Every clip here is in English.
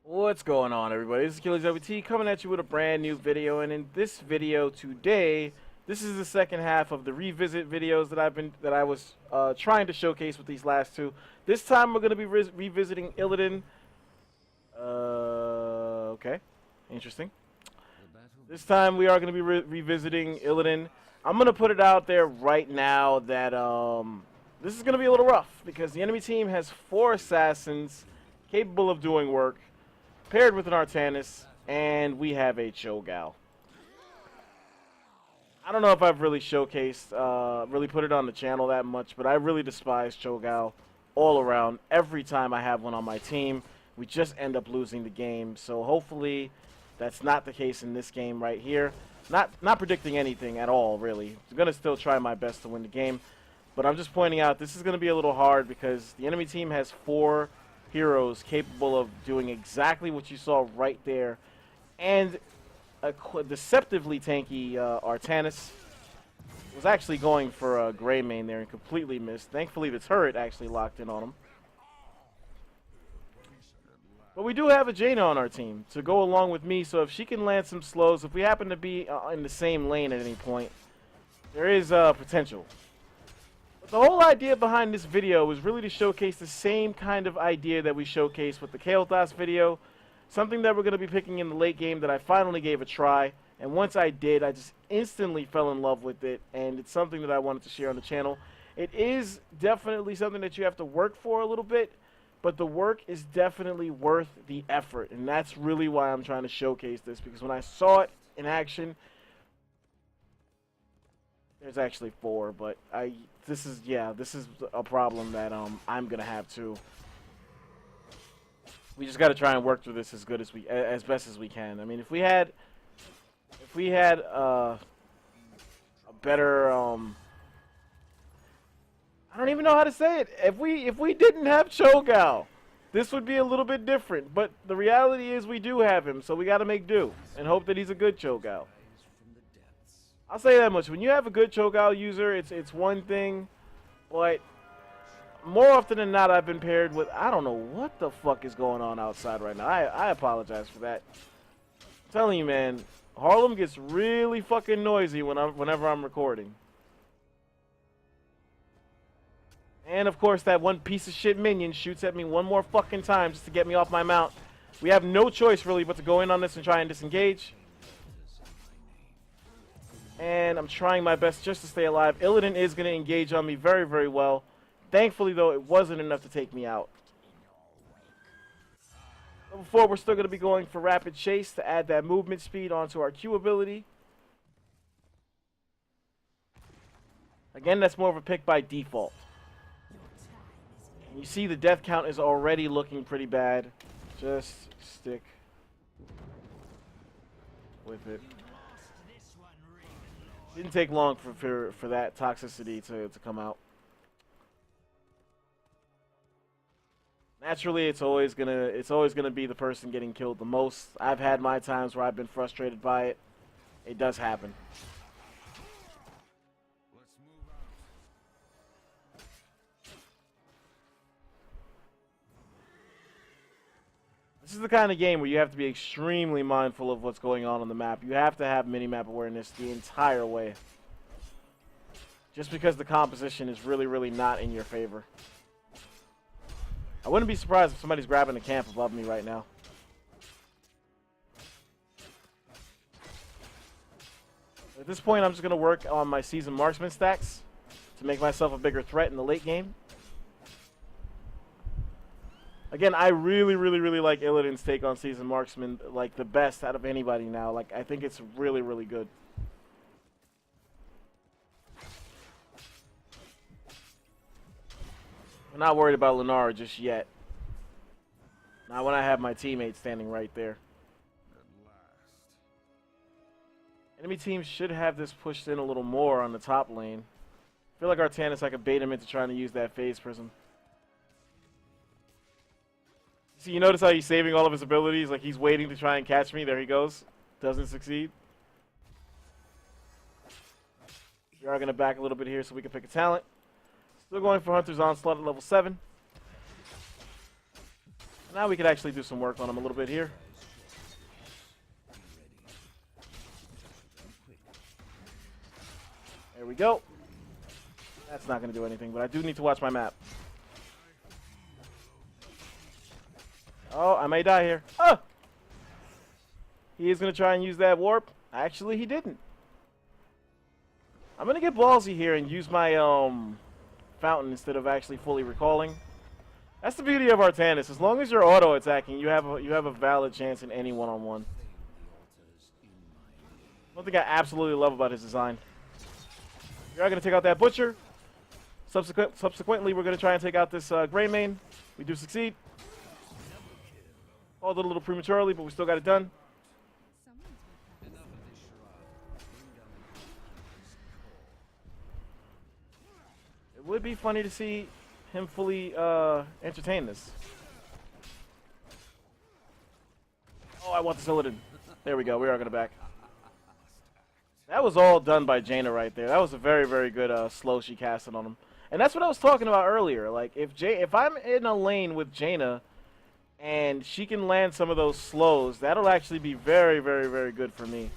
What's going on, everybody? This is Illidan coming at you with a brand new video, and in this video today, this is the second half of the revisit videos that I was trying to showcase with these last two. This time we're going to be revisiting Illidan. Okay, interesting. This time we are going to be revisiting Illidan. I'm going to put it out there right now that this is going to be a little rough because the enemy team has 4 assassins capable of doing work, paired with an Artanis, and we have a Cho'Gall. I don't know if I've really showcased, really put it on the channel that much, but I really despise Cho'Gall all around. Every time I have one on my team, we just end up losing the game. So hopefully that's not the case in this game right here. Not predicting anything at all, really. I'm going to still try my best to win the game, but I'm just pointing out this is going to be a little hard because the enemy team has 4 heroes capable of doing exactly what you saw right there, and a deceptively tanky Artanis was actually going for a gray main there and completely missed. Thankfully the turret actually locked in on him. But we do have a Jaina on our team to go along with me, so if she can land some slows, if we happen to be in the same lane at any point, there is potential. The whole idea behind this video was really to showcase the same kind of idea that we showcased with the Kael'thas video. Something that we're going to be picking in the late game that I finally gave a try. And once I did, I just instantly fell in love with it. And it's something that I wanted to share on the channel. It is definitely something that you have to work for a little bit. But the work is definitely worth the effort. And that's really why I'm trying to showcase this. Because when I saw it in action, there's actually 4, but this is a problem that I'm gonna have too. We just got to try and work through this as best as we can. I mean, if we had a better I don't even know how to say it. If we didn't have Cho'Gall, this would be a little bit different. But the reality is we do have him, so we got to make do and hope that he's a good Cho'Gall. I'll say that much. When you have a good Cho'Gall user, it's one thing, but more often than not, I've been paired with, I don't know what the fuck is going on outside right now. I apologize for that. I'm telling you, man, Harlem gets really fucking noisy whenever I'm recording. And of course, that one piece of shit minion shoots at me one more fucking time just to get me off my mount. We have no choice really but to go in on this and try and disengage. And I'm trying my best just to stay alive. Illidan is going to engage on me very, very well. Thankfully, though, it wasn't enough to take me out. Level 4, we're still going to be going for Rapid Chase to add that movement speed onto our Q ability. Again, that's more of a pick by default. And you see the death count is already looking pretty bad. Just stick with it. Didn't take long for that toxicity to come out. Naturally, it's always gonna be the person getting killed the most. I've had my times where I've been frustrated by it. It does happen. This is the kind of game where you have to be extremely mindful of what's going on the map. You have to have mini-map awareness the entire way. Just because the composition is really, really not in your favor. I wouldn't be surprised if somebody's grabbing a camp above me right now. At this point, I'm just going to work on my seasoned marksman stacks to make myself a bigger threat in the late game. Again, I really, really, really like Illidan's take on Seasoned Marksman, like the best out of anybody now. Like, I think it's really, really good. I'm not worried about Lenara just yet. Not when I have my teammate standing right there. Enemy teams should have this pushed in a little more on the top lane. I feel like Artanis, I could bait him into trying to use that phase prism. See, you notice how he's saving all of his abilities? Like, he's waiting to try and catch me. There he goes. Doesn't succeed. We are going to back a little bit here so we can pick a talent. Still going for Hunter's Onslaught at level 7. Now we could actually do some work on him a little bit here. There we go. That's not going to do anything, but I do need to watch my map. Oh, I may die here. Oh! He is going to try and use that warp. Actually, he didn't. I'm going to get ballsy here and use my fountain instead of actually fully recalling. That's the beauty of Artanis. As long as you're auto-attacking, you have a valid chance in any one-on-one. One thing I absolutely love about his design. We are going to take out that Butcher. Subsequently, we're going to try and take out this Greymane. We do succeed. Called it a little prematurely, but we still got it done. It would be funny to see him fully entertain this. Oh, I want this Illidan. There we go. We are going to back. That was all done by Jaina right there. That was a very, very good slow she casted on him. And that's what I was talking about earlier. Like, if I'm in a lane with Jaina and she can land some of those slows, that'll actually be very, very, very good for me.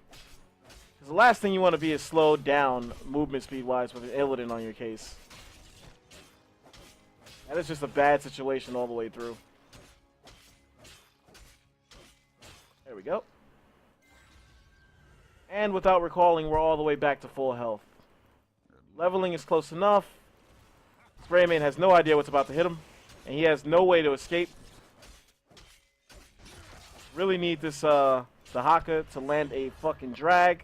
Because the last thing you want to be is slowed down movement speed-wise with an Illidan on your case. That is just a bad situation all the way through. There we go. And without recalling, we're all the way back to full health. Leveling is close enough. Greymane has no idea what's about to hit him, and he has no way to escape. Really need this the Haka to land a fucking drag.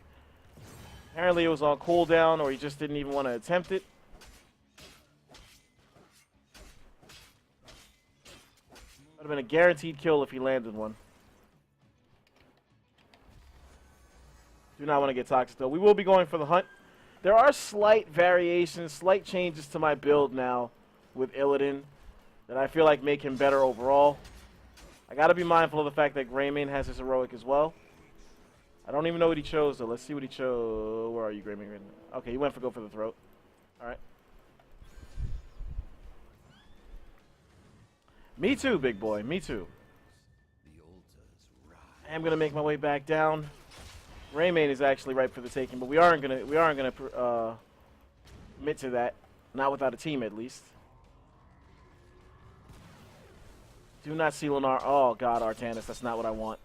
Apparently it was on cooldown, or he just didn't even want to attempt it. Would have been a guaranteed kill if he landed one. Do not want to get toxic though. We will be going for the hunt. There are slight variations, slight changes to my build now with Illidan that I feel like make him better overall. I got to be mindful of the fact that Greymane has his heroic as well. I don't even know what he chose though. Let's see what he chose. Where are you, Greymane? Okay, he went for go for the throat. All right. Me too, big boy. Me too. I'm gonna make my way back down. Greymane is actually ripe for the taking, but we aren't gonna commit to that. Not without a team, at least. Do not see Lunar. Oh God, Artanis, that's not what I want.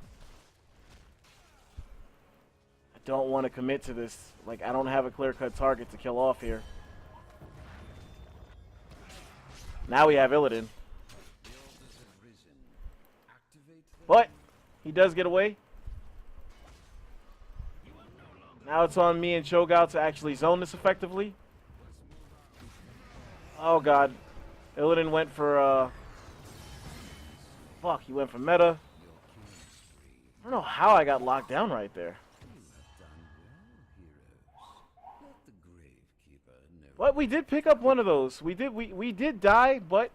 I don't want to commit to this. Like, I don't have a clear-cut target to kill off here. Now we have Illidan. But he does get away. Now it's on me and Cho'Gao to actually zone this effectively. Oh God. Illidan went for fuck, he went for meta. I don't know how I got locked down right there. But we did pick up one of those. We did die, but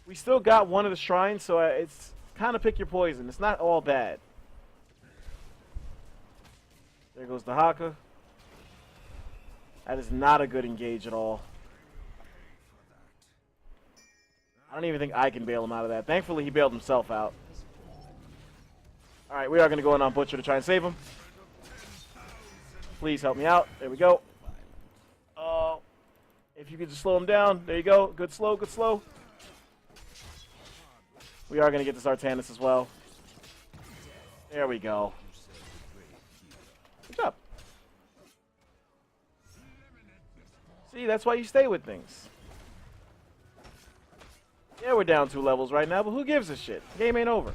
we still got one of the shrines, so it's kind of pick your poison. It's not all bad. There goes the Haka. That is not a good engage at all. I don't even think I can bail him out of that. Thankfully, he bailed himself out. Alright, we are going to go in on Butcher to try and save him. Please help me out. There we go. Oh, if you could just slow him down. There you go. Good slow, good slow. We are going to get this Artanis as well. There we go. Good job. See, that's why you stay with things. Yeah, we're down 2 levels right now, but who gives a shit? The game ain't over.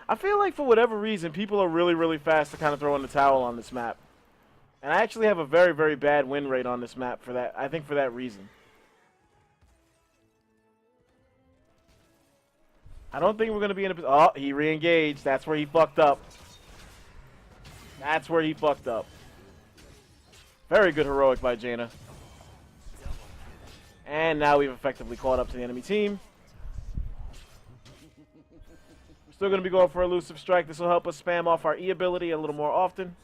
I feel like for whatever reason, people are really, really fast to kind of throw in the towel on this map. And I actually have a very, very bad win rate on this map for that. I think for that reason. I don't think we're going to be in a position. Oh, he re-engaged. That's where he fucked up. That's where he fucked up. Very good heroic by Jaina. And now we've effectively caught up to the enemy team. We're still going to be going for Elusive Strike. This will help us spam off our E ability a little more often.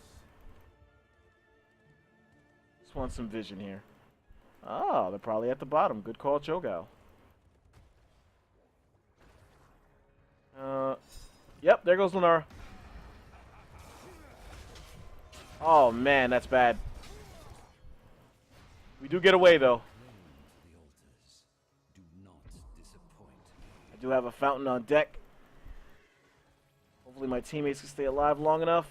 Just want some vision here. Oh, they're probably at the bottom. Good call, Cho'Gao. Yep, there goes Lunara. Oh, man, that's bad. We do get away, though. I do have a fountain on deck. Hopefully my teammates can stay alive long enough.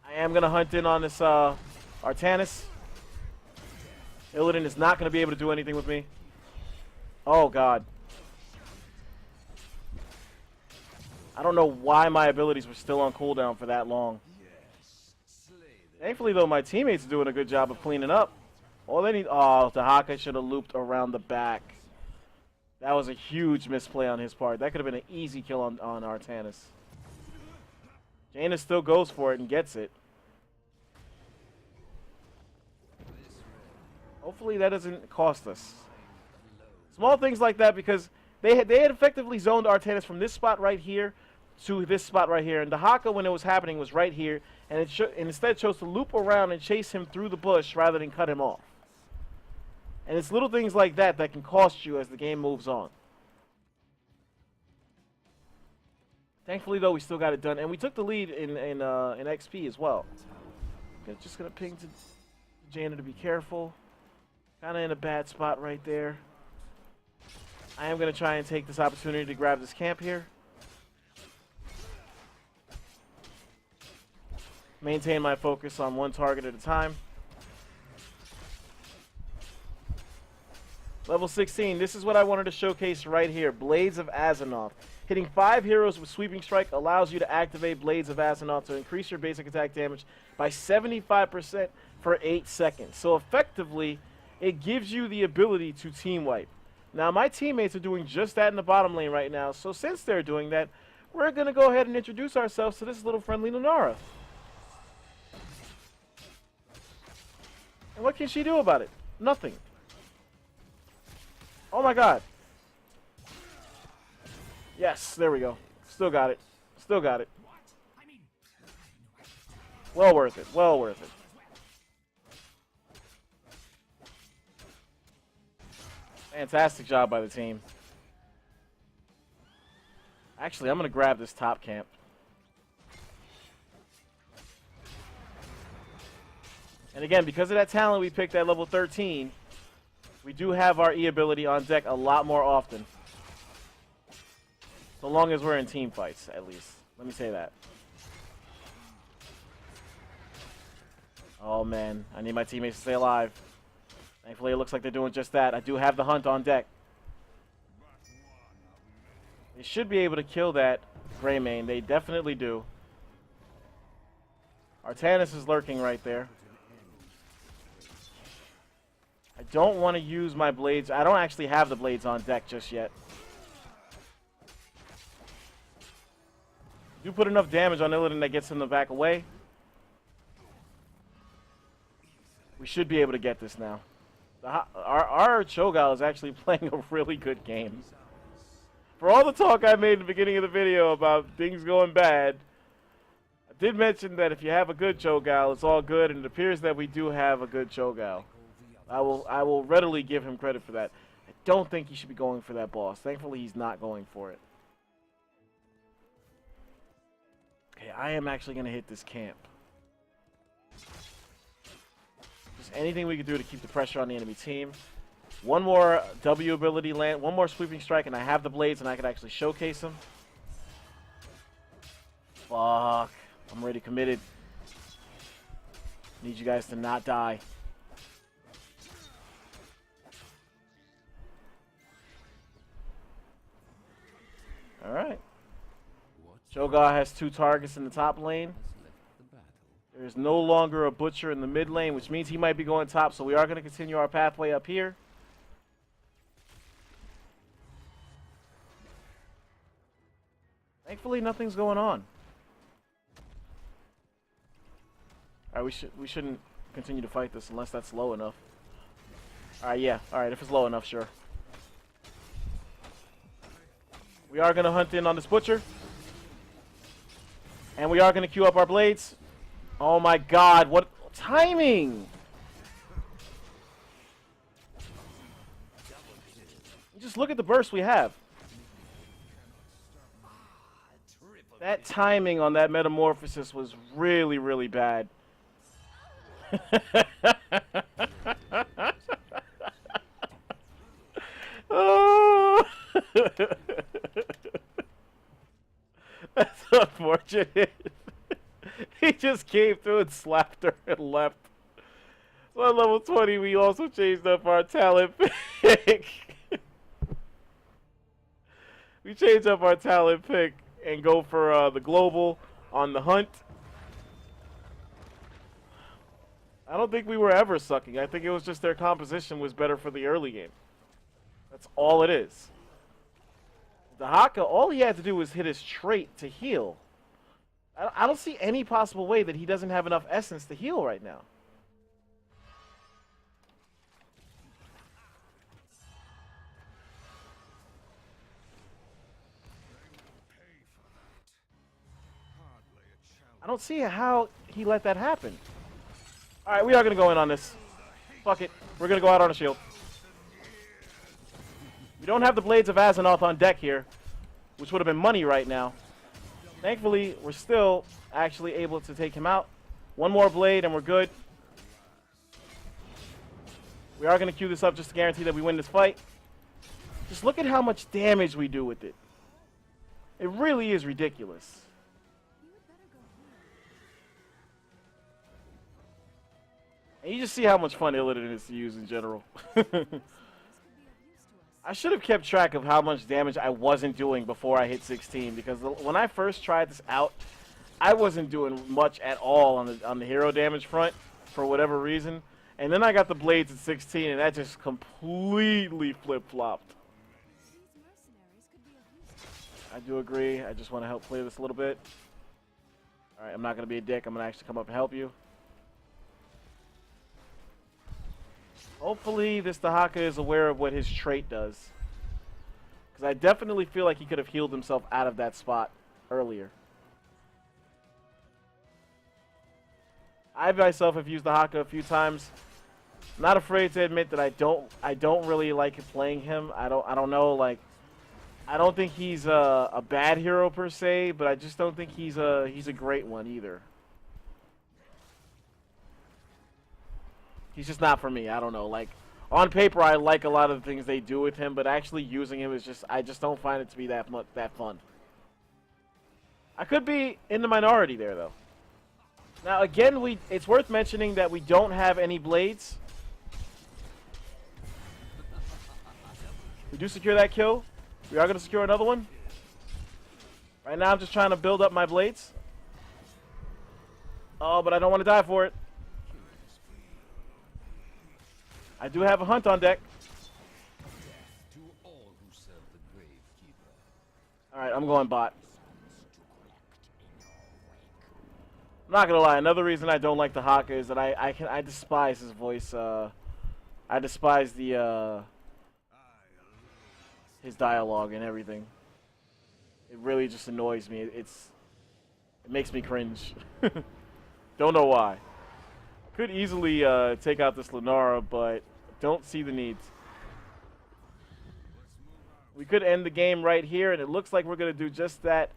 I am going to hunt in on this Artanis. Illidan is not going to be able to do anything with me. Oh, God. I don't know why my abilities were still on cooldown for that long. Thankfully, though, my teammates are doing a good job of cleaning up. All they need... Oh, the Haka should have looped around the back. That was a huge misplay on his part. That could have been an easy kill on Artanis. Jaina still goes for it and gets it. Hopefully that doesn't cost us. Small things like that, because they had effectively zoned Artanis from this spot right here to this spot right here. And the Haka, when it was happening, was right here. And it instead chose to loop around and chase him through the bush rather than cut him off. And it's little things like that that can cost you as the game moves on. Thankfully, though, we still got it done. And we took the lead in XP as well. Just going to ping to Jaina to be careful. Kind of in a bad spot right there. I am going to try and take this opportunity to grab this camp here. Maintain my focus on one target at a time. Level 16, this is what I wanted to showcase right here. Blades of Azzenoth. Hitting 5 heroes with Sweeping Strike allows you to activate Blades of Azzenoth to increase your basic attack damage by 75% for 8 seconds. So effectively, it gives you the ability to team wipe. Now, my teammates are doing just that in the bottom lane right now. So since they're doing that, we're going to go ahead and introduce ourselves to this little friendly Lunara. And what can she do about it? Nothing. Oh my God. Yes, there we go. Still got it. Still got it. Well worth it. Well worth it. Fantastic job by the team. Actually, I'm going to grab this top camp. And again, because of that talent we picked at level 13, we do have our E ability on deck a lot more often. So long as we're in team fights, at least. Let me say that. Oh, man. I need my teammates to stay alive. Thankfully, it looks like they're doing just that. I do have the hunt on deck. They should be able to kill that Greymane. They definitely do. Artanis is lurking right there. I don't want to use my blades. I don't actually have the blades on deck just yet. Do put enough damage on Illidan that gets him to back away. We should be able to get this now. Our Cho'Gao is actually playing a really good game. For all the talk I made in the beginning of the video about things going bad, I did mention that if you have a good Cho'Gao, it's all good, and it appears that we do have a good Cho'Gao. I will readily give him credit for that. I don't think he should be going for that boss. Thankfully, he's not going for it. Okay, I am actually going to hit this camp. Just anything we can do to keep the pressure on the enemy team. One more W ability land, one more Sweeping Strike, and I have the blades, and I could actually showcase them. Fuck. I'm already committed. Need you guys to not die. Alright. Cho'Gao has 2 targets in the top lane. There's no longer a butcher in the mid lane, which means he might be going top, so we are going to continue our pathway up here. Thankfully, nothing's going on. Alright, we shouldn't continue to fight this unless that's low enough. Alright, yeah. Alright, if it's low enough, sure. We are going to hunt in on this butcher. And we are going to queue up our blades. Oh my God, what timing! Just look at the burst we have. That timing on that metamorphosis was really, really bad. Oh. That's unfortunate. He just came through and slapped her and left. So at level 20, we also changed up our talent pick. We changed up our talent pick and go for the global on the hunt. I don't think we were ever sucking. I think it was just their composition was better for the early game. That's all it is. The Haka, all he had to do was hit his trait to heal. I don't see any possible way that he doesn't have enough essence to heal right now. I don't see how he let that happen. Alright, we are going to go in on this. Fuck it. We're going to go out on a shield. We don't have the Blades of Azzenoth on deck here, which would have been money right now. Thankfully, we're still actually able to take him out. One more blade and we're good. We are going to queue this up just to guarantee that we win this fight. Just look at how much damage we do with it. It really is ridiculous. And you just see how much fun Illidan is to use in general. I should have kept track of how much damage I wasn't doing before I hit 16, because when I first tried this out, I wasn't doing much at all on the hero damage front for whatever reason. And then I got the blades at 16, and that just completely flip-flopped. I do agree. I just want to help play this a little bit. Alright, I'm not going to be a dick. I'm going to actually come up and help you. Hopefully this Dahaka is aware of what his trait does. Because I definitely feel like he could have healed himself out of that spot earlier. I myself have used Dahaka a few times. I'm not afraid to admit that I don't really like playing him. I don't know, like, I don't think he's a bad hero per se, but I just don't think he's a great one either. He's just not for me. I don't know. Like, on paper, I like a lot of the things they do with him, but actually using him is just, I just don't find it to be that fun. I could be in the minority there, though. Now, again, it's worth mentioning that we don't have any blades. We do secure that kill. We are going to secure another one. Right now, I'm just trying to build up my blades. Oh, but I don't want to die for it. I do have a hunt on deck. Alright, I'm going bot. I'm not gonna lie, another reason I don't like the Haka is that I despise his voice. I despise the his dialogue and everything. It really just annoys me. It makes me cringe. Don't know why. Could easily take out this Lunara, but don't see the need. We could end the game right here, and it looks like we're going to do just that.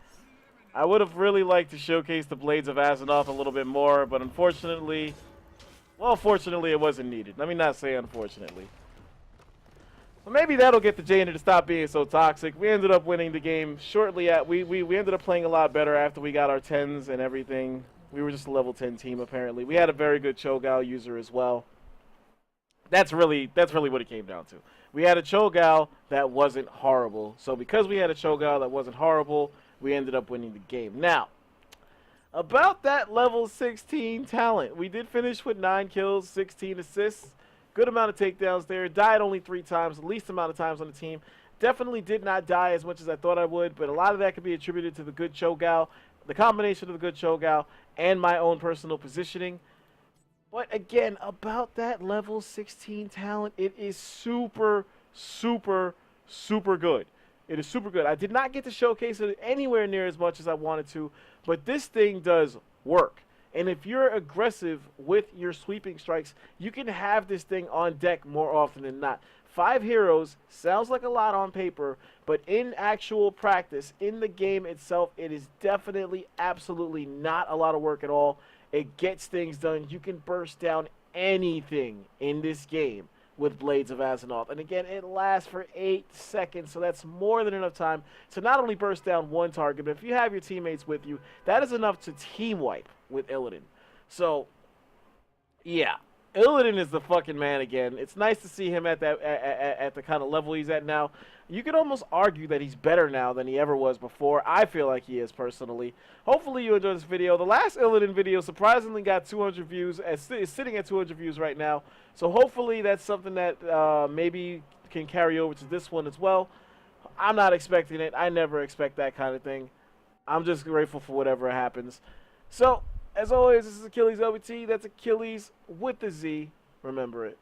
I would have really liked to showcase the Blades of Azzenoth a little bit more, but unfortunately, well, fortunately, it wasn't needed. Let me not say unfortunately. But maybe that'll get the Jaina to stop being so toxic. We ended up winning the game shortly at... We ended up playing a lot better after we got our 10s and everything. We were just a level 10 team, apparently. We had a very good Cho'Gao user as well. That's really what it came down to. We had a Cho'Gao that wasn't horrible. So because we had a Cho'Gao that wasn't horrible, we ended up winning the game. Now, about that level 16 talent. We did finish with 9 kills, 16 assists. Good amount of takedowns there. Died only 3 times, the least amount of times on the team. Definitely did not die as much as I thought I would, but a lot of that could be attributed to the good Cho'Gao, the combination of the good Cho'Gao, and my own personal positioning. But again, about that level 16 talent, it is super, super, super good. It is super good. I did not get to showcase it anywhere near as much as I wanted to, but this thing does work. And if you're aggressive with your sweeping strikes, you can have this thing on deck more often than not. 5 heroes sounds like a lot on paper, but in actual practice, in the game itself, it is definitely absolutely not a lot of work at all. It gets things done. You can burst down anything in this game with Blades of Azzenoth. And again, it lasts for 8 seconds, so that's more than enough time to not only burst down one target, but if you have your teammates with you, that is enough to team wipe with Illidan. So, yeah. Illidan is the fucking man again. It's nice to see him at that at the kind of level he's at now. You could almost argue that he's better now than he ever was before. I feel like he is personally. Hopefully you enjoyed this video. The last Illidan video surprisingly got 200 views. It's sitting at 200 views right now. So hopefully that's something that maybe can carry over to this one as well. I'm not expecting it. I never expect that kind of thing. I'm just grateful for whatever happens. So, as always, this is Achilles LBT. That's Achilles with the Z. Remember it.